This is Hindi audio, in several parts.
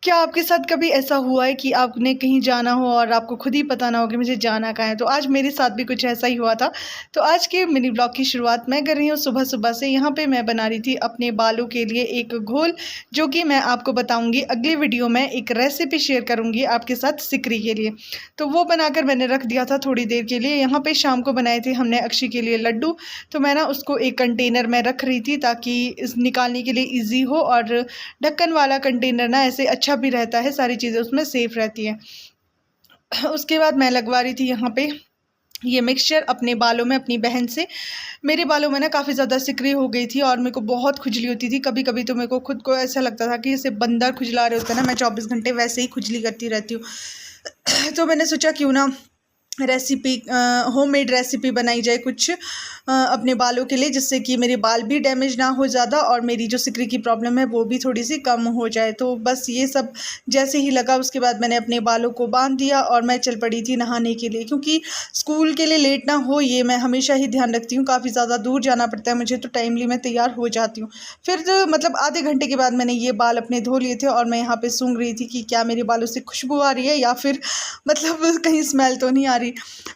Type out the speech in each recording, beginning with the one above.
क्या आपके साथ कभी ऐसा हुआ है कि आपने कहीं जाना हो और आपको खुद ही पता ना हो कि मुझे जाना कहाँ है? तो आज मेरे साथ भी कुछ ऐसा ही हुआ था। तो आज के मिनी ब्लॉग की शुरुआत मैं कर रही हूँ सुबह-सुबह से। यहाँ पे मैं बना रही थी अपने बालों के लिए एक घोल, जो कि मैं आपको बताऊँगी अगली वीडियो में। एक रेसिपी शेयर करूँगी आपके साथ सिकरी के लिए। तो वो बनाकर मैंने रख दिया था थोड़ी देर के लिए। यहाँ पे शाम को बनाए थे हमने अक्षी के लिए लड्डू। तो मैं ना उसको एक कंटेनर में रख रही थी ताकि इस निकालने के लिए ईज़ी हो, और ढक्कन वाला कंटेनर ना ऐसे अच्छा भी रहता है, सारी चीज़ें उसमें सेफ़ रहती हैं। उसके बाद मैं लगवा रही थी यहाँ पे ये मिक्सचर अपने बालों में अपनी बहन से। मेरे बालों में ना काफ़ी ज़्यादा सिकरी हो गई थी और मेरे को बहुत खुजली होती थी। कभी-कभी तो मेरे को खुद को ऐसा लगता था कि जैसे बंदर खुजला रहे होते हैं ना, मैं 24 घंटे वैसे ही खुजली करती रहती हूँ। तो मैंने सोचा क्यों ना रेसिपी होममेड रेसिपी बनाई जाए कुछ अपने बालों के लिए, जिससे कि मेरे बाल भी डैमेज ना हो ज़्यादा और मेरी जो सिकरी की प्रॉब्लम है वो भी थोड़ी सी कम हो जाए। तो बस ये सब जैसे ही लगा उसके बाद मैंने अपने बालों को बांध दिया और मैं चल पड़ी थी नहाने के लिए, क्योंकि स्कूल के लिए लेट ना हो ये मैं हमेशा ही ध्यान रखती हूँ। काफ़ी ज़्यादा दूर जाना पड़ता है मुझे, तो टाइमली मैं तैयार हो जाती हूँ। फिर मतलब आधे घंटे के बाद मैंने ये बाल अपने धो लिए थे और मैं यहाँ पे सूंघ रही थी कि क्या मेरे बालों से खुशबू आ रही है या फिर मतलब कहीं स्मेल तो नहीं आ रही।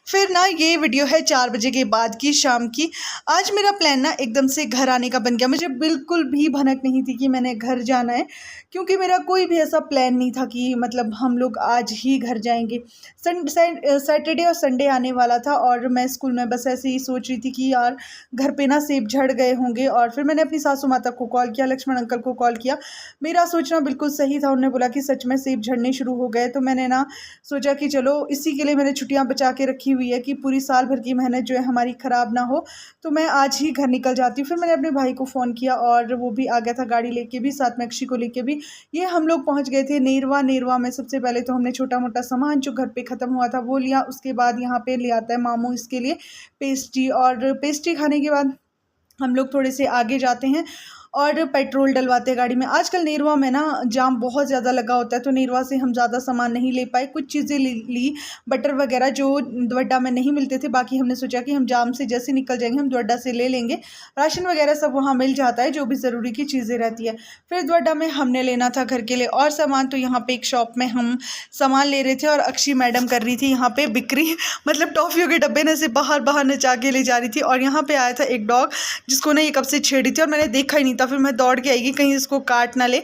फिर ना ये वीडियो है 4 बजे के बाद की शाम की। आज मेरा प्लान ना एकदम से घर आने का बन गया। मुझे बिल्कुल भी भनक नहीं थी कि मैंने घर जाना है, क्योंकि मेरा कोई भी ऐसा प्लान नहीं था कि मतलब हम लोग आज ही घर जाएंगे। सैटरडे और संडे आने वाला था और मैं स्कूल में बस ऐसे ही सोच रही थी कि यार घर पे ना सेब झड़ गए होंगे। और फिर मैंने अपनी सासू माता को कॉल किया, लक्ष्मण अंकल को कॉल किया। मेरा सोचना बिल्कुल सही था, उन्होंने बोला कि सच में सेब झड़ने शुरू हो गए। तो मैंने ना सोचा कि चलो इसी के लिए मैंने छुट्टियां बचा के रखी हुई है कि पूरी साल भर की मेहनत जो है हमारी ख़राब ना हो, तो मैं आज ही घर निकल जाती हूँ। फिर मैंने अपने भाई को फ़ोन किया और वो भी आ गया था गाड़ी लेके भी, साथ में अक्षी को लेके भी। ये हम लोग पहुँच गए थे नेरवा। नेरवा में सबसे पहले तो हमने छोटा मोटा सामान जो घर पे ख़त्म हुआ था वो लिया। उसके बाद यहाँ पे ले आता है मामू इसके लिए पेस्ट्री, और पेस्ट्री खाने के बाद हम लोग थोड़े से आगे जाते हैं और पेट्रोल डलवाते हैं गाड़ी में। आजकल नेरवा में ना जाम बहुत ज़्यादा लगा होता है, तो नेरवा से हम ज़्यादा सामान नहीं ले पाए। कुछ चीज़ें ली बटर वगैरह जो द्वाडा में नहीं मिलते थे। बाकी हमने सोचा कि हम जाम से जैसे निकल जाएंगे हम द्वाडा से ले लेंगे। राशन वगैरह सब वहाँ मिल जाता है, जो भी ज़रूरी की चीज़ें रहती है। फिर द्वाडा में हमने लेना था घर के लिए और सामान, तो यहाँ पे एक शॉप में हम सामान ले रहे थे और अक्षी मैडम कर रही थी यहाँ पे बिक्री। मतलब टॉफ़ियों के डब्बे ने से बाहर बाहर नचा के ले जा रही थी। और यहाँ पे आया था एक डॉग जिसको ना ये कब से छेड़ी थी और मैंने देखा ही नहीं था। फिर मैं दौड़ के आएगी कहीं इसको काट ना ले,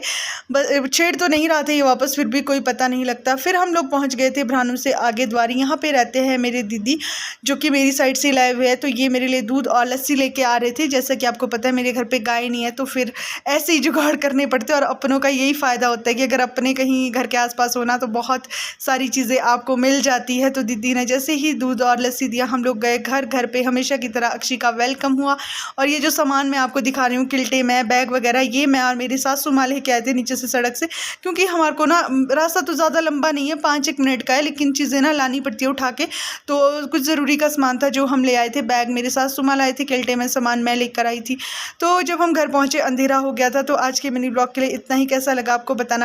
बस छेड़ तो नहीं रहा था ये वापस, फिर भी कोई पता नहीं लगता। फिर हम लोग पहुंच गए थे भ्रानु से आगे द्वारी। यहाँ पे रहते हैं मेरे दीदी जो कि मेरी साइड से लाए हुए हैं, तो ये मेरे लिए दूध और लस्सी लेके आ रहे थे। जैसा कि आपको पता है मेरे घर पे गाय नहीं है, तो फिर ऐसे ही जुगाड़ करने पड़ते हैं। और अपनों का यही फ़ायदा होता है कि अगर अपने कहीं घर के आसपास होना तो बहुत सारी चीज़ें आपको मिल जाती है। तो दीदी ने जैसे ही दूध और लस्सी दिया हम लोग गए घर। घर पे हमेशा की तरह अक्षी का वेलकम हुआ। और ये जो सामान मैं आपको दिखा रही हूँ, किल्टे में बैग वगैरह, ये मैं और मेरी सासू माँ लेके आए थे नीचे से सड़क से, क्योंकि हमारे को ना रास्ता तो ज़्यादा लंबा नहीं है, 5-1 मिनट का है, लेकिन चीज़ें ना लानी पड़ती है उठा के। तो कुछ ज़रूरी का सामान था जो हम ले आए थे। बैग मेरे सासू माँ लाए थे, किल्टे में सामान मैं लेकर आई थी। तो जब हम घर पहुँचे अंधेरा हो गया था। तो आज के मिनी ब्लॉग के लिए इतना ही। कैसा लगा आपको बताना।